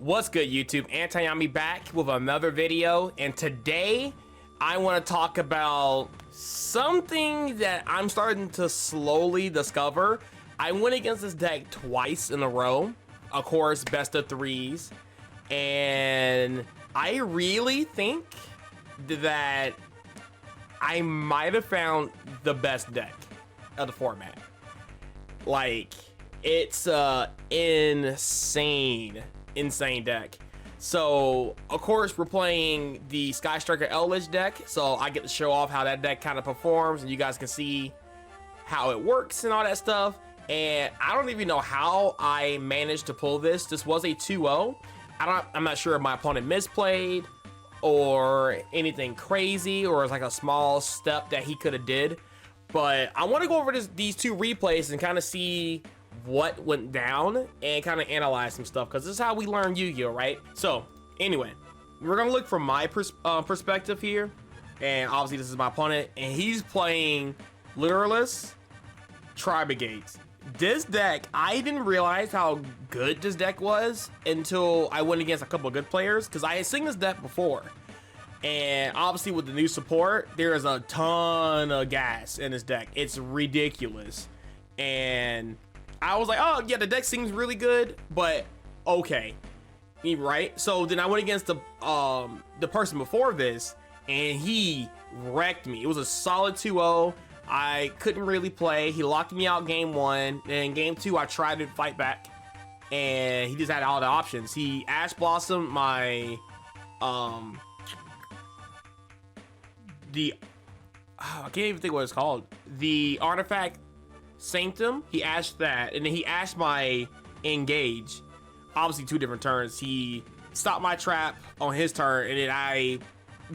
What's good, YouTube? Antayami back with another video, and today I want to talk about something that I'm starting to slowly discover. I went against this deck twice in a row, of course, best of threes, and I really think that I might have found the best deck of the format. Like, it's insane deck. So of course we're playing the Sky Striker Eldritch deck, so I get to show off how that deck kind of performs and you guys can see how it works and all that stuff. And I don't even know how I managed to pull this. This was a 2-0. I'm not sure if my opponent misplayed or anything crazy, or it's like a small step that he could have did. But I want to go over these two replays and kind of see what went down and kind of analyze some stuff, because this is how we learn Yu-Gi-Oh, right? So anyway, we're gonna look from my perspective here, and obviously this is my opponent, and he's playing Literalist Tri-Brigades. This deck, I didn't realize how good this deck was until I went against a couple of good players, because I had seen this deck before, and obviously with the new support, there is a ton of gas in this deck. It's ridiculous. And I was like, oh yeah, the deck seems really good, but okay, right? So then I went against the person before this, and he wrecked me. It was a solid 2-0. I couldn't really play. He locked me out game one. Then game two, I tried to fight back, and he just had all the options. He Ash Blossom my I can't even think what it's called. The artifact Sanctum, he ashed that, and then he ashed my Engage. Obviously two different turns. He stopped my trap on his turn, and then I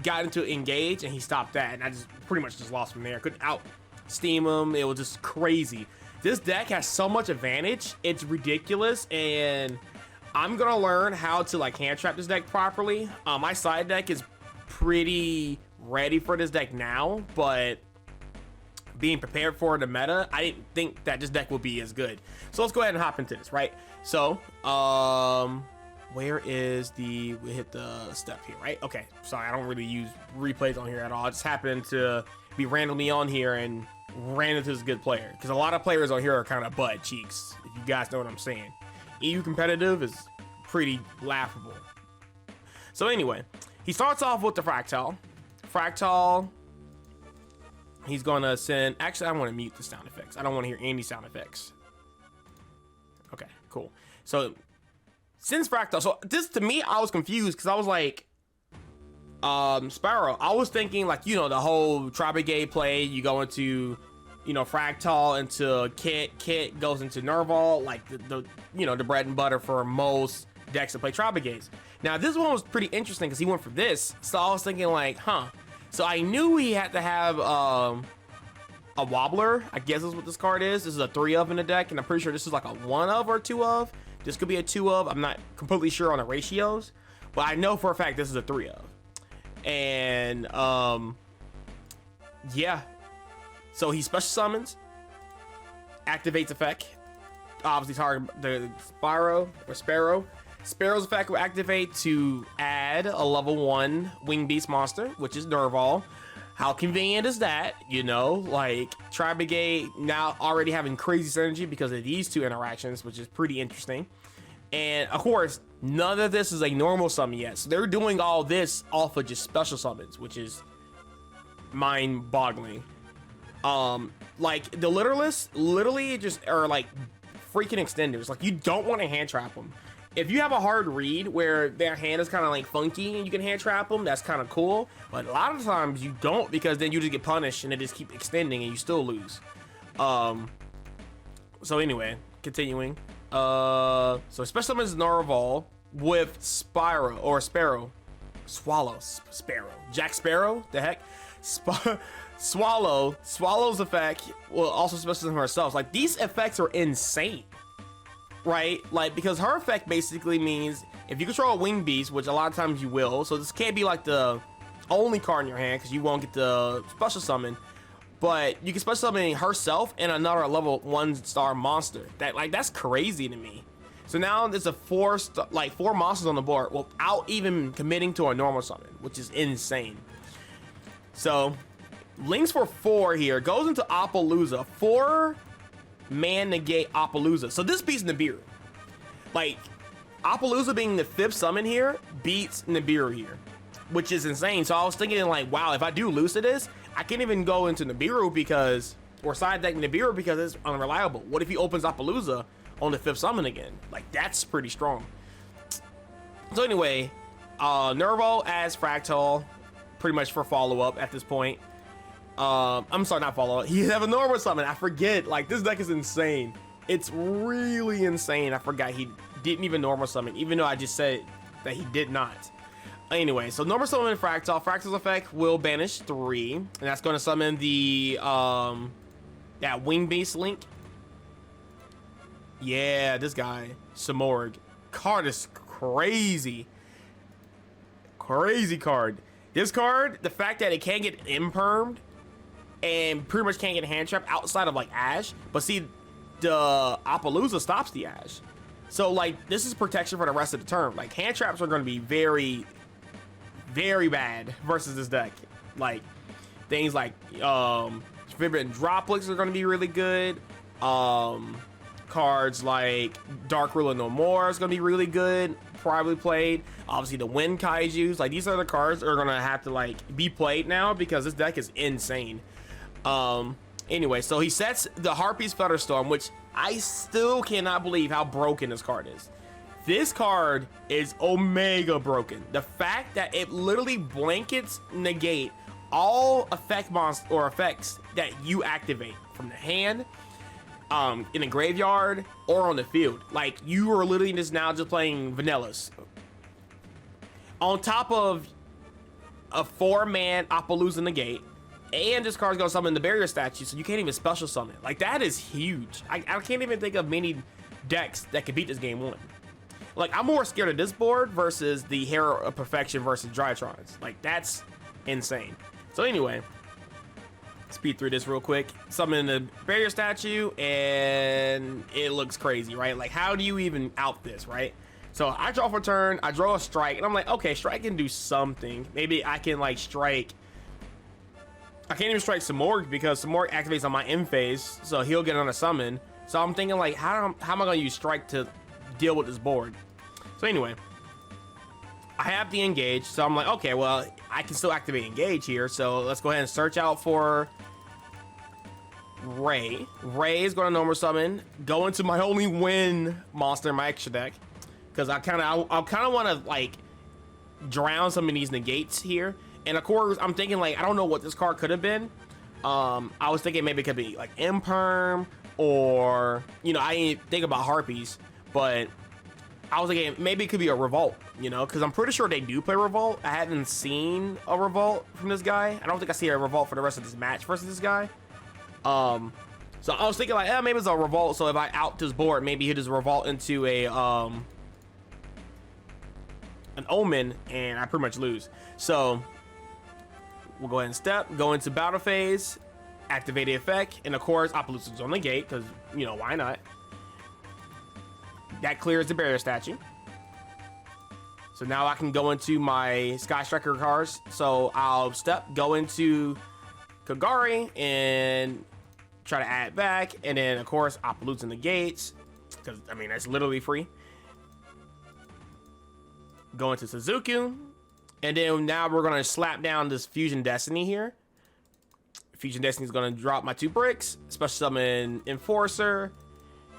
got into Engage, and he stopped that, and I just pretty much just lost from there. Couldn't out steam him. It was just crazy. This deck has so much advantage, it's ridiculous, and I'm gonna learn how to like hand trap this deck properly. My side deck is pretty ready for this deck now, but being prepared for the meta, I didn't think that this deck would be as good. So let's go ahead and hop into this, right? So, where is we hit the step here, right? Okay, sorry, I don't really use replays on here at all. I just happened to be randomly on here and ran into this good player, because a lot of players on here are kind of butt cheeks, if you guys know what I'm saying. EU competitive is pretty laughable. So anyway, he starts off with the Fractal. He's gonna send, actually I want to mute the sound effects. I don't want to hear any sound effects. Okay, cool. So since Fractal, so this to me, I was confused, because I was like, Sparrow, I was thinking like, you know, the whole Tri-Brigade play, you go into, you know, Fractal into Kit goes into Nerval, like the you know, the bread and butter for most decks that play Tri-Brigades. Now this one was pretty interesting because he went for this, so I was thinking like, huh. So I knew he had to have a Wobbler, I guess is what this card is. This is a 3-of in the deck, and I'm pretty sure this is like a 1-of or 2-of. This could be a 2-of. I'm not completely sure on the ratios, but I know for a fact this is a 3-of. And yeah. So he special summons, activates effect. Obviously target the Sparrow. Sparrow's effect will activate to add a level 1 Wing Beast monster, which is Nerval. How convenient is that? You know, like Tri-Brigade now already having crazy synergy because of these two interactions, which is pretty interesting. And of course, none of this is a normal summon yet. So they're doing all this off of just special summons, which is mind-boggling. Like the Literalists literally just are like freaking extenders. Like, you don't want to hand trap them. If you have a hard read where their hand is kind of like funky and you can hand trap them, that's kind of cool. But a lot of times you don't, because then you just get punished and they just keep extending and you still lose. So anyway, continuing. So special summon is Narval with Sparrow. Jack Sparrow, the heck? Swallow's effect will also special summon herself. Like, these effects are insane, right? Like, because her effect basically means if you control a Wing Beast, which a lot of times you will, so this can't be like the only card in your hand because you won't get the special summon, but you can special summon herself and another level 1-star monster. That's crazy to me. So now there's a four monsters on the board without even committing to a normal summon, which is insane. So links for 4 here, goes into Appaloosa, 4-man negate Appaloosa. So this beats Nibiru. Like, Appaloosa being the 5th summon here beats Nibiru here, which is insane. So I was thinking like, wow, if I do lose to this, I can't even go into Nibiru because, or side deck Nibiru because it's unreliable. What if he opens Appaloosa on the 5th summon again? Like, that's pretty strong. So anyway, Nervo as Fractal, pretty much for follow-up at this point. I'm sorry, not follow-up. He have a normal summon. I forget. Like, this deck is insane. It's really insane. I forgot he didn't even normal summon, even though I just said that he did not. Anyway, so normal summon Fractal. Fractal's effect will banish 3, and that's going to summon the Wing Beast Link. Yeah, this guy, Samorg. Card is crazy. Crazy card. This card, the fact that it can't get impermed and pretty much can't get hand trap outside of like Ash, but see, the Appaloosa stops the Ash. So like, this is protection for the rest of the turn. Like, hand traps are going to be very, very bad versus this deck. Like, things like Forbidden Droplets are going to be really good. Cards like Dark Ruler No More is going to be really good, probably played. Obviously the Wind Kaijus, like, these are the cards that are going to have to like be played now because this deck is insane. Anyway, so he sets the Harpy's Flutterstorm, which I still cannot believe how broken this card is. This card is omega broken. The fact that it literally blankets negate all effect monster or effects that you activate from the hand, in a graveyard or on the field. Like, you are literally just now just playing vanillas on top of a 4-man Appaloosa negate, and this card's gonna summon the barrier statue, so you can't even special summon it. Like, that is huge. I can't even think of many decks that could beat this game 1. Like, I'm more scared of this board versus the Hero of Perfection versus Drytrons. Like, that's insane. So anyway, speed through this real quick. Summon the barrier statue, and it looks crazy, right? Like, how do you even out this, right? So I draw for turn, I draw a strike, and I'm like, okay, strike can do something. Maybe I can like strike. I can't even strike Samorg because Samorg activates on my end phase, so he'll get on a summon. So I'm thinking like, how am I gonna use strike to deal with this board? So anyway, I have the engage, so I'm like, okay, well, I can still activate engage here. So let's go ahead and search out for Ray. Ray is going to normal summon, go into my only win monster in my extra deck, because I kind of want to like drown some of these negates here. And of course, I'm thinking like, I don't know what this card could have been. I was thinking maybe it could be like Imperm, or, you know, I didn't think about Harpies, but I was thinking maybe it could be a Revolt, you know, because I'm pretty sure they do play Revolt. I haven't seen a Revolt from this guy. I don't think I see a Revolt for the rest of this match versus this guy. So I was thinking like, maybe it's a Revolt, so if I out this board, maybe he'll just Revolt into a an Omen, and I pretty much lose. So we'll go ahead and step, go into battle phase, activate the effect, and of course Appaloosa's on the gate, because, you know, why not? That clears the barrier statue. So now I can go into my Sky Striker cards. So I'll go into Kagari and try to add back, and then of course Appaloosa negates, because I mean that's literally free. Go into Suzuki, and then now we're gonna slap down this Fusion Destiny here. Fusion Destiny is gonna drop my 2 bricks, special summon Enforcer,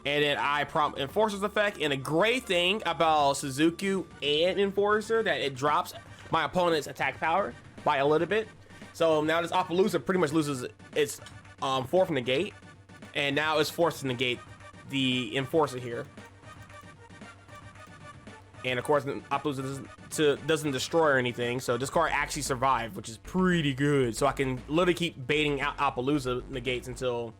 and then I prompt Enforcer's effect. And a great thing about Suzuki and Enforcer, that it drops my opponent's attack power by a little bit. So now this Appaloosa pretty much loses its 4th negate, and now it's forced to negate the Enforcer here. And of course, Appaloosa doesn't destroy or anything, so this card actually survived, which is pretty good. So I can literally keep baiting out Appaloosa negates until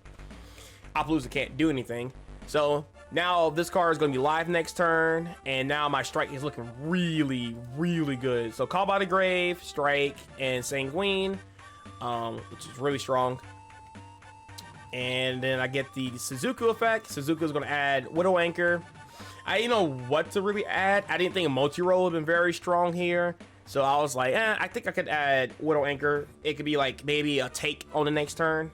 Appaloosa can't do anything. So now this card is going to be live next turn, and now my strike is looking really, really good. So Call by the Grave, Strike, and Sanguine, which is really strong. And then I get the Suzuki effect. Suzuki is going to add Widow Anchor. I didn't know what to really add. I didn't think a multi-roll would have been very strong here. So I was like, I think I could add Widow Anchor. It could be like maybe a take on the next turn.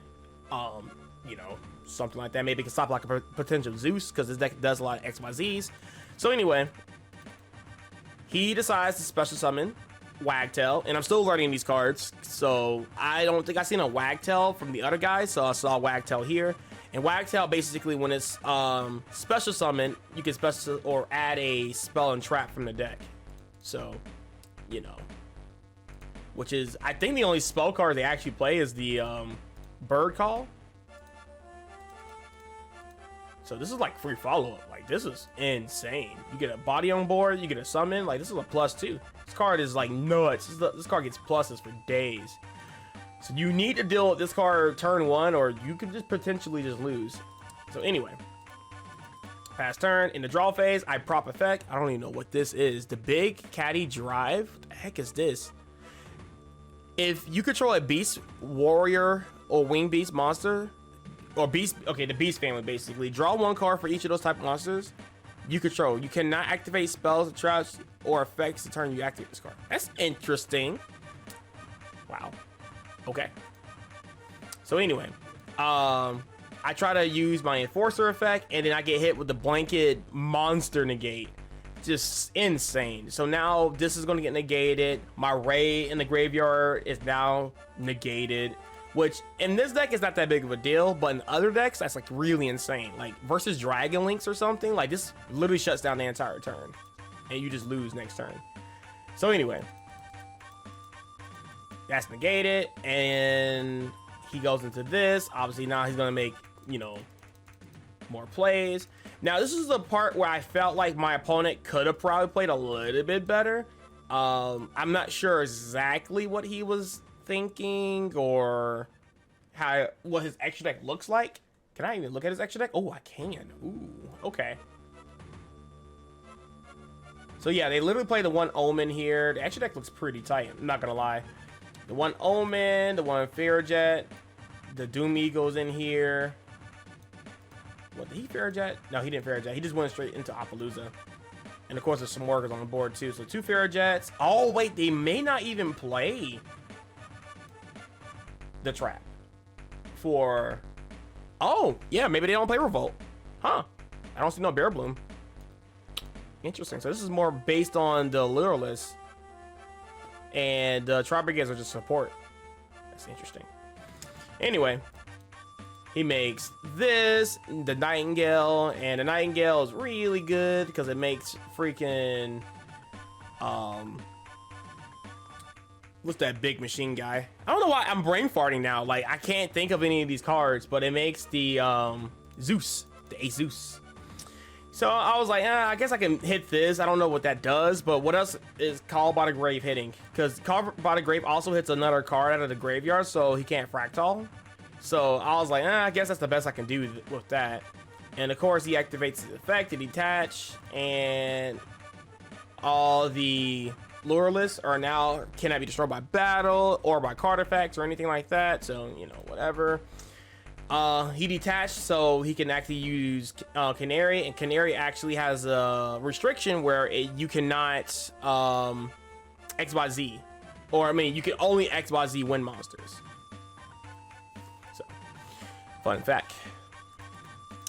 You know, something like that. Maybe it can stop like a potential Zeus because this deck does a lot of XYZs. So anyway, he decides to special summon Wagtail, and I'm still learning these cards. So I don't think I've seen a Wagtail from the other guys. So I saw Wagtail here. And Wagtail, basically, when it's special summon, you can special or add a spell and trap from the deck. So, you know, which is, I think the only spell card they actually play is the Bird Call. So this is like free follow-up. Like, this is insane. You get a body on board, you get a summon. Like, this is a +2. This card is like nuts. This card gets pluses for days. So you need to deal with this card turn 1, or you could just potentially just lose. So anyway, pass turn. In the draw phase, I prop effect. I don't even know what this is. The Big Caddy Drive. What the heck is this? If you control a beast, warrior, or winged beast monster, or beast, okay, the beast family basically, draw 1 card for each of those type of monsters you control. You cannot activate spells, traps, or effects the turn you activate this card. That's interesting. Wow. Okay. So anyway, I try to use my Enforcer effect, and then I get hit with the blanket monster negate. Just insane. So now this is going to get negated. My Ray in the graveyard is now negated, which in this deck is not that big of a deal, but in other decks, that's like really insane. Like versus Dragon Links or something, like this literally shuts down the entire turn, and you just lose next turn. So anyway, that's negated, and he goes into this. Obviously now he's gonna make, you know, more plays. Now this is the part where I felt like my opponent could have probably played a little bit better. I'm not sure exactly what he was thinking or what his extra deck looks like. Can I even look at his extra deck? Oh, I can. Ooh, okay. So yeah, they literally play the 1 Omen here. The extra deck looks pretty tight, I'm not gonna lie. The 1 Omen, the 1 Fear Jet, the Doom Eagle's in here. What, did he Fear Jet? No, he didn't Fear Jet. He just went straight into Appaloosa. And of course, there's some workers on the board too. So 2 Fear Jets. Oh, wait, they may not even play the trap for... Oh, yeah, maybe they don't play Revolt. Huh. I don't see no Bear Bloom. Interesting. So this is more based on the Lureless. And the Tribe Brigades are just support. That's interesting. Anyway, he makes this, the Nightingale, and the Nightingale is really good because it makes freaking what's that big machine guy? I don't know why I'm brain farting now. Like, I can't think of any of these cards, but it makes the Zeus, the Ace Zeus. So I was like, I guess I can hit this. I don't know what that does, but what else is Called by the Grave hitting? Because Called by the Grave also hits another card out of the graveyard, so he can't Fractal. So I was like, I guess that's the best I can do with that. And of course, he activates the effect to detach, and all the Lureless are now cannot be destroyed by battle or by card effects or anything like that. So, you know, whatever. He detached, so he can actually use Canary, and Canary actually has a restriction where you cannot XYZ, or I mean, you can only XYZ win monsters. So, fun fact.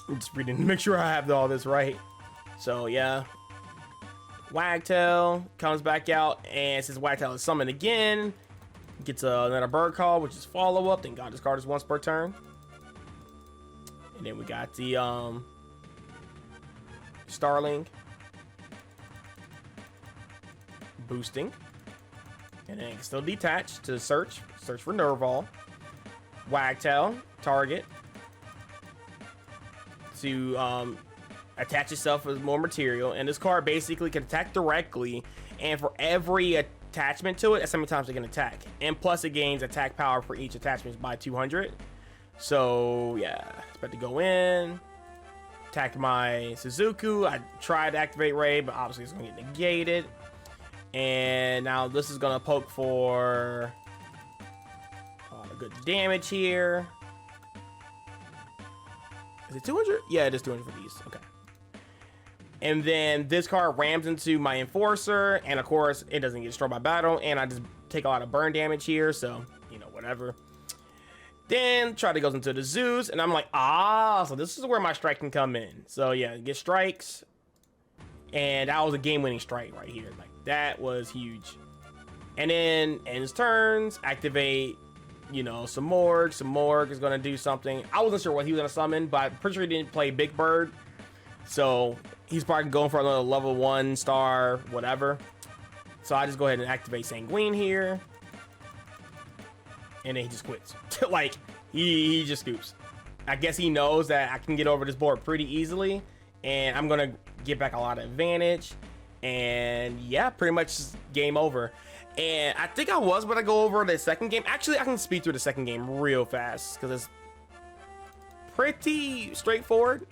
I'm just reading to make sure I have all this right. So yeah, Wagtail comes back out, and since Wagtail is summoned again, gets another Bird Call, which is follow up. Then God discard is once per turn. And then we got the Starling boosting, and then it can still detach to search for Nerval. Wagtail target to attach itself with more material, and this card basically can attack directly, and for every attachment to it, that's how many times it can attack, and plus it gains attack power for each attachment by 200. So yeah, it's about to go in, attack my Suzuku. I tried to activate Ray, but obviously it's gonna get negated. And now this is gonna poke for good damage here. Is it 200? Yeah, it is 200 for these. Okay. And then this card rams into my Enforcer, and of course, it doesn't get destroyed by battle, and I just take a lot of burn damage here, so, you know, whatever. Then Trotter goes into the Zeus, and I'm like, so this is where my strike can come in. So yeah, get strikes, and that was a game-winning strike right here. Like, that was huge. And then ends turns, activate, you know, some Morg. Some Morg is gonna do something. I wasn't sure what he was gonna summon, but I'm pretty sure he didn't play Big Bird, so he's probably going for another level 1 star, whatever. So I just go ahead and activate Sanguine here. And then he just quits. Like, he just scoops. I guess he knows that I can get over this board pretty easily. And I'm going to get back a lot of advantage. And yeah, pretty much game over. And I think I was going to go over the second game. Actually, I can speed through the second game real fast, because it's pretty straightforward.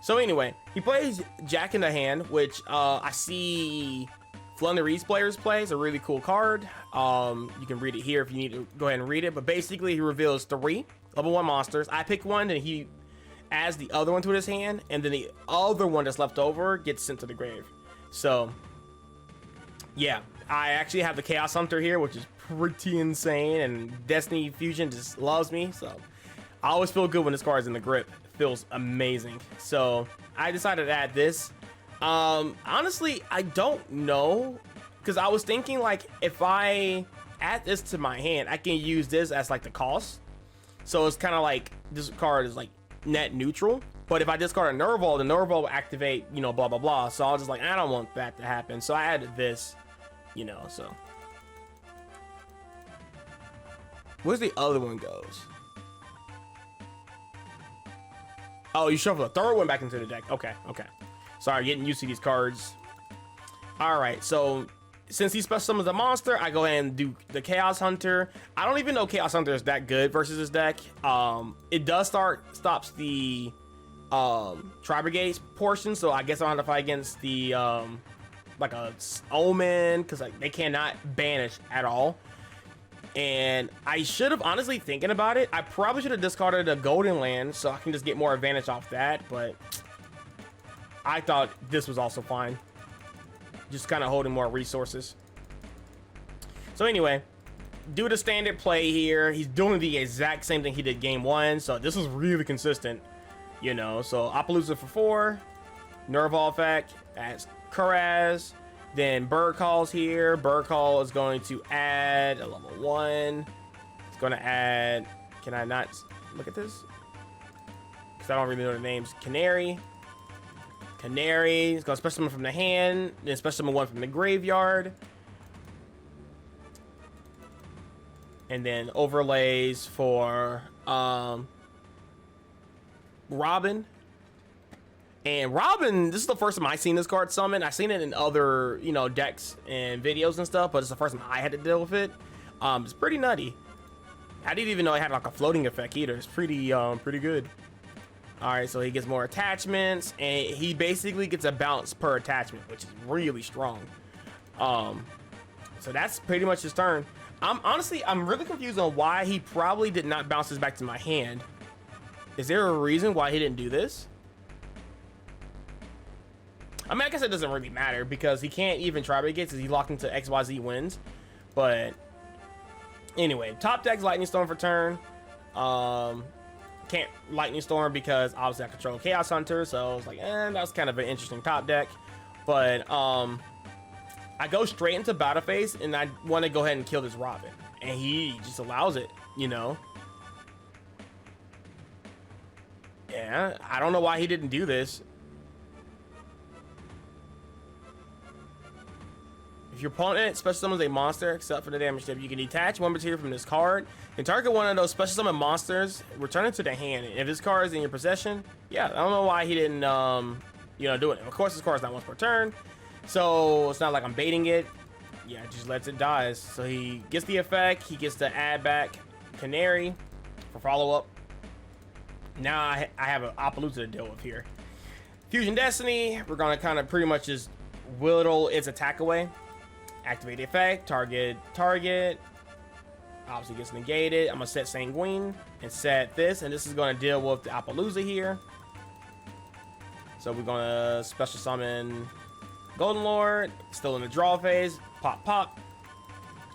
So anyway, he plays Jack in the Hand, which I see Flunderees players play. It's a really cool card. You can read it here if you need to go ahead and read it. But basically, he reveals 3 level 1 monsters. I pick one, and he adds the other one to his hand, and then the other one that's left over gets sent to the grave. So yeah, I actually have the Chaos Hunter here, which is pretty insane, and Destiny Fusion just loves me. So I always feel good when this card is in the grip. It feels amazing. So I decided to add this. Honestly, I don't know, because I was thinking, like, if I add this to my hand, I can use this as like the cost. So it's kind of like this card is like net neutral. But if I discard a Nerval, the Nerval will activate, you know, blah blah blah. So I was just like, I don't want that to happen. So I added this, you know. So where's the other one goes? Oh, you shuffle the third one back into the deck. Okay. Sorry, getting used to these cards. All right, so since he special summons a monster, I go ahead and do the Chaos Hunter. I don't even know Chaos Hunter is that good versus this deck. It does stops the Tri-Brigades portion, so I guess I'll have to fight against the like a Omen, because like they cannot banish at all. And I should have, honestly, thinking about it, I probably should have discarded a Golden Land so I can just get more advantage off that, but I thought this was also fine. Just kind of holding more resources. So anyway, do the standard play here. He's doing the exact same thing he did game 1, so this is really consistent, you know. So Appaloosa for 4, Nerval effect, adds Kuraz, then Bird Call's here. Bird Call is going to add a level 1. It's going to add, can I not look at this? Because I don't really know the names. Canary. It's going to special summon from the hand, then special summon 1 from the graveyard. And then overlays for Robin. And Robin, this is the first time I've seen this card summon. I've seen it in other, you know, decks and videos and stuff, but it's the first time I had to deal with it. It's pretty nutty. I didn't even know it had like a floating effect either. It's pretty good. All right, so he gets more attachments, and he basically gets a bounce per attachment, which is really strong. So that's pretty much his turn. I'm really confused on why he probably did not bounce this back to my hand. Is there a reason why he didn't do this? I mean, I guess it doesn't really matter because he can't even try to get because he locked into XYZ wins. But anyway, top deck's Lightning Storm for turn. Can't Lightning Storm because obviously I control Chaos Hunter, so I was like, that's kind of an interesting top deck. But I go straight into battle phase and I want to go ahead and kill this Robin, and he just allows it, you know. Yeah, I don't know why he didn't do this. If your opponent special summons a monster, except for the damage tip, you can detach 1 material from this card and target one of those special summon monsters, return it to the hand. And if this card is in your possession, yeah, I don't know why he didn't, you know, do it. Of course, this card is not once per turn, so it's not like I'm baiting it. Yeah, just lets it die. So he gets the effect. He gets to add back Canary for follow-up. Now I have an Appaloosa to deal with here. Fusion Destiny, we're going to kind of pretty much just whittle its attack away. Activate the effect, target, obviously gets negated. I'm gonna set Sanguine and set this, and this is gonna deal with the Appaloosa here. So we're gonna special summon Golden Lord, still in the draw phase. Pop, pop.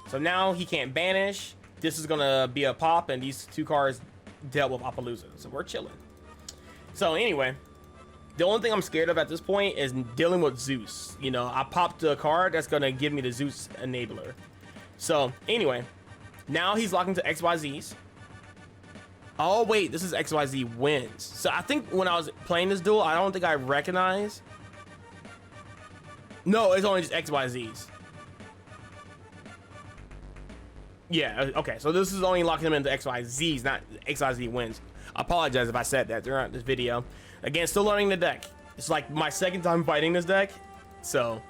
So now he can't banish. This is gonna be a pop, and these two cards dealt with Appaloosa. So we're chilling. So anyway, the only thing I'm scared of at this point is dealing with Zeus. You know, I popped a card that's gonna give me the Zeus enabler. So anyway, now he's locking to XYZs. Oh wait, this is XYZ wins. So I think when I was playing this duel, I don't think I recognized. No, it's only just XYZs. Yeah, okay, so this is only locking them into XYZs, not XYZ wins. I apologize if I said that throughout this video. Again, still learning the deck. It's like my second time fighting this deck. So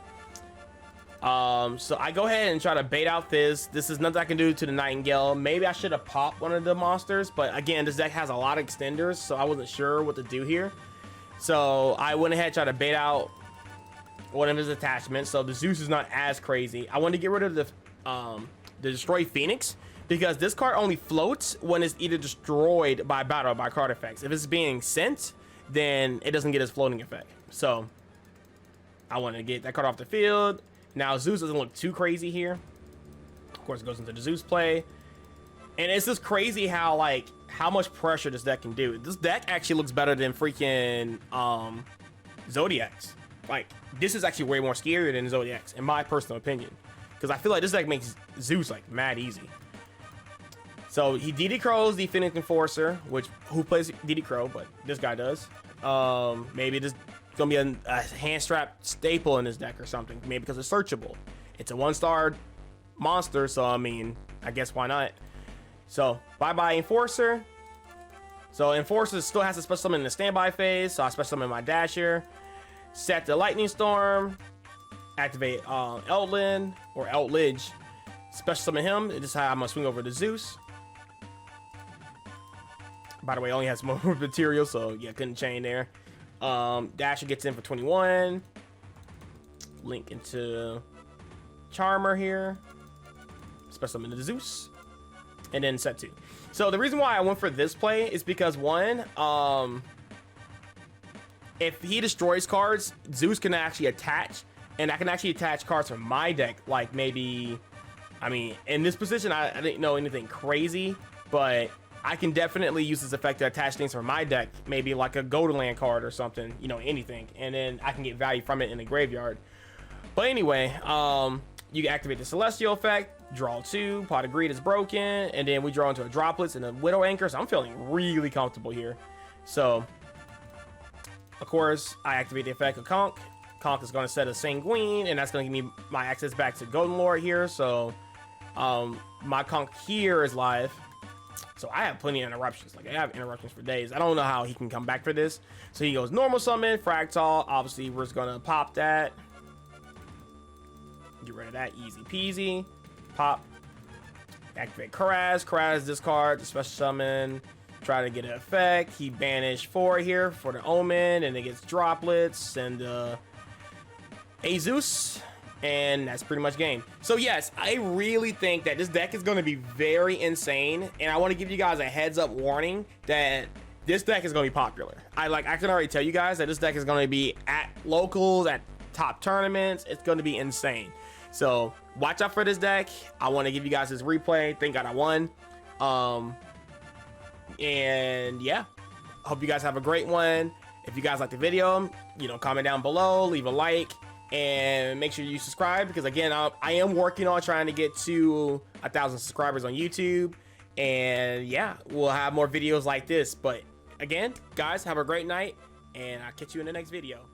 I go ahead and try to bait out this. This is nothing I can do to the Nightingale. Maybe I should have popped one of the monsters, but again, this deck has a lot of extenders, so I wasn't sure what to do here. So I went ahead and tried to bait out one of his attachments. So the Zeus is not as crazy. I wanted to get rid of the Destroy Phoenix, because this card only floats when it's either destroyed by battle or by card effects. If it's being sent, then it doesn't get its floating effect. So I wanted to get that card off the field. Now Zeus doesn't look too crazy here. Of course, it goes into the Zeus play, and it's just crazy how how much pressure this deck can do. This deck actually looks better than freaking Zodiacs. Like, this is actually way more scarier than Zodiacs, in my personal opinion, because I feel like this deck makes Zeus like mad easy. So he DD Crow's the Phoenix Enforcer, which who plays DD Crow, but this guy does. Maybe this gonna be a hand strap staple in this deck or something. Maybe because it's searchable. It's a 1-star monster, so I mean, I guess why not? So bye bye Enforcer. So Enforcer still has to special summon in the standby phase, so I special summon my Dasher. Set the Lightning Storm. Activate Eldlin or Eldridge. Special summon him. This is how I'm gonna swing over to Zeus. By the way, only has more material, so yeah, couldn't chain there. Dasher gets in for 21. Link into Charmer here. Special summon to Zeus. And then set 2. So the reason why I went for this play is because one, if he destroys cards, Zeus can actually attach, and I can actually attach cards from my deck. Like maybe, I mean, in this position, I didn't know anything crazy, but I can definitely use this effect to attach things from my deck, maybe like a Golden Land card or something, you know, anything, and then I can get value from it in the graveyard. But anyway, you can activate the Celestial effect, draw 2, Pot of Greed is broken, and then we draw into a Droplets and a Widow Anchor, so I'm feeling really comfortable here. So, of course, I activate the effect of Conch. Conch is going to set a Sanguine, and that's going to give me my access back to Golden Lord here, so my Conch here is live. So I have plenty of interruptions. Like, I have interruptions for days. I don't know how he can come back for this. So he goes normal summon, Fractal. Obviously, we're just gonna pop that. Get rid of that, easy peasy. Pop. Activate Karaz. Karaz discard the special summon. Try to get an effect. He banished 4 here for the Omen, and it gets Droplets and Azus. And that's pretty much game. So yes, I really think that this deck is going to be very insane, and I want to give you guys a heads up warning that this deck is going to be popular. I can already tell you guys that this deck is going to be at locals, at top tournaments. It's going to be insane. So watch out for this deck. I want to give you guys this replay. Thank God I won. And yeah, hope you guys have a great one. If you guys like the video, you know, comment down below, leave a like. And make sure you subscribe, because again, I am working on trying to get to 1,000 subscribers on YouTube. And yeah, we'll have more videos like this. But again, guys, have a great night, and I'll catch you in the next video.